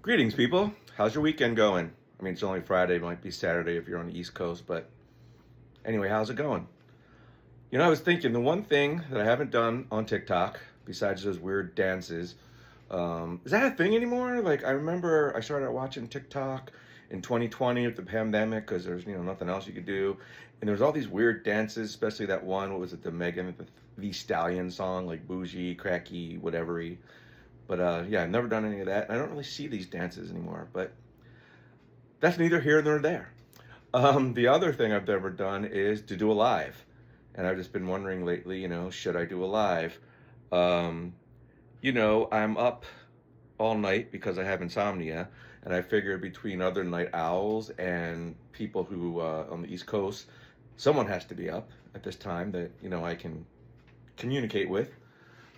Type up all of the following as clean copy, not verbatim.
Greetings, people. How's your weekend going? I mean, it's only Friday, might be Saturday if you're on the East Coast, but anyway, how's it going? I was thinking the one thing that I haven't done on TikTok, besides those weird dances, is that a thing anymore? Like, I remember I started watching TikTok in 2020 with the pandemic because there's, nothing else you could do. And there was all these weird dances, especially that one, what was it, the Megan the Stallion song, like bougie, cracky, whatever. But yeah, I've never done any of that. And I don't really see these dances anymore, but that's neither here nor there. The other thing I've ever done is to do a live. And I've just been wondering lately, should I do a live? Um, I'm up all night because I have insomnia. And I figure between other night owls and people who on the East Coast, someone has to be up at this time that, I can communicate with.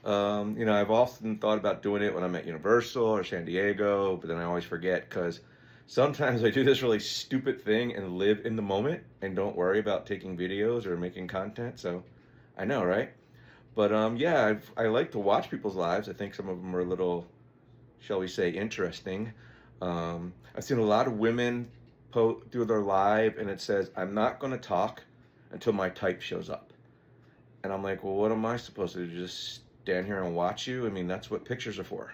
I've often thought about doing it when I'm at Universal or San Diego, but then I always forget because sometimes I do this really stupid thing and live in the moment and don't worry about taking videos or making content. So I know, right? But yeah, I like to watch people's lives. I think some of them are a little, shall we say, interesting. I've seen a lot of women do their live, and it says, "I'm not going to talk until my type shows up." And I'm like, well, what am I supposed to do? Just stand here and watch you? I mean, that's what pictures are for.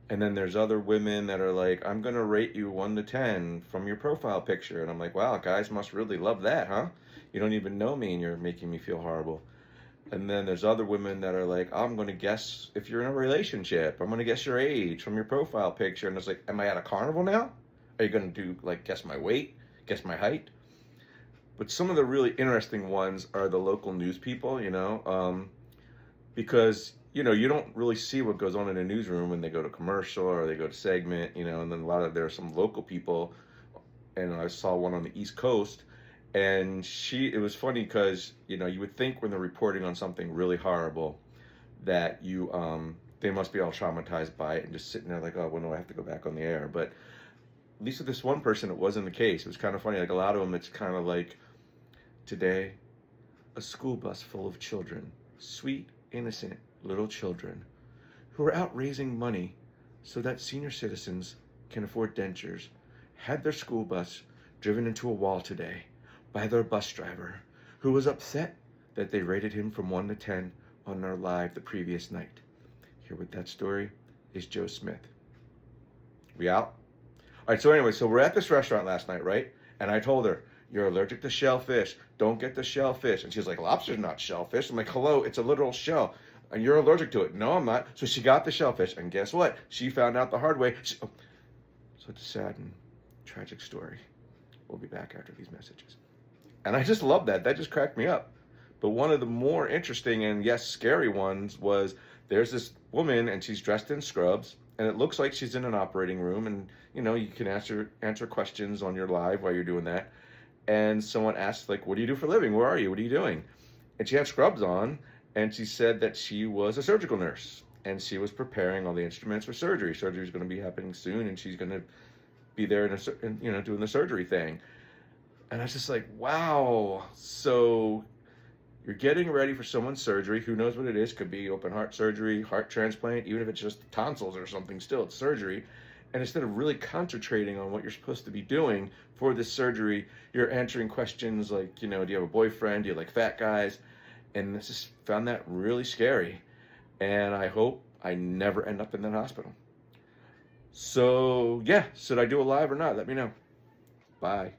And then there's other women that are like, I'm going to rate you 1 to 10 from your profile picture. And I'm like, wow, guys must really love that, huh? You don't even know me and you're making me feel horrible. And then there's other women that are like, I'm going to guess if you're in a relationship. I'm going to guess your age from your profile picture. And it's like, am I at a carnival now? Are you going to do like guess my weight, guess my height? But some of the really interesting ones are the local news people, because you don't really see what goes on in a newsroom when they go to commercial or they go to segment, and then there are some local people, and I saw one on the East Coast, and it was funny because you would think when they're reporting on something really horrible that they must be all traumatized by it and just sitting there like, oh, when do I have to go back on the air? But at least with this one person, it wasn't the case. It was kind of funny. Like a lot of them, it's kind of like, today, a school bus full of children, sweet, innocent little children, who are out raising money so that senior citizens can afford dentures, had their school bus driven into a wall today by their bus driver, who was upset that they rated him from 1 to 10 on our live the previous night. Here with that story is Joe Smith. We out? All right, so anyway, so we're at this restaurant last night, right? And I told her, you're allergic to shellfish. Don't get the shellfish. And she's like, lobster's not shellfish. I'm like, hello, it's a literal shell. And you're allergic to it. No, I'm not. So she got the shellfish. And guess what? She found out the hard way. So it's a sad and tragic story. We'll be back after these messages. And I just love that. That just cracked me up. But one of the more interesting and, yes, scary ones was there's this woman and she's dressed in scrubs. And it looks like she's in an operating room. And, you can answer questions on your live while you're doing that. And someone asked, like, what do you do for a living? Where are you? What are you doing? And she had scrubs on, and she said that she was a surgical nurse, and she was preparing all the instruments for surgery. Surgery is going to be happening soon, and she's going to be there doing the surgery thing. And I was just like, wow. So you're getting ready for someone's surgery. Who knows what it is? Could be open heart surgery, heart transplant, even if it's just tonsils or something, still it's surgery. And instead of really concentrating on what you're supposed to be doing for this surgery, you're answering questions like, do you have a boyfriend? Do you like fat guys? And I just found that really scary. And I hope I never end up in that hospital. So, yeah, should I do a live or not? Let me know. Bye.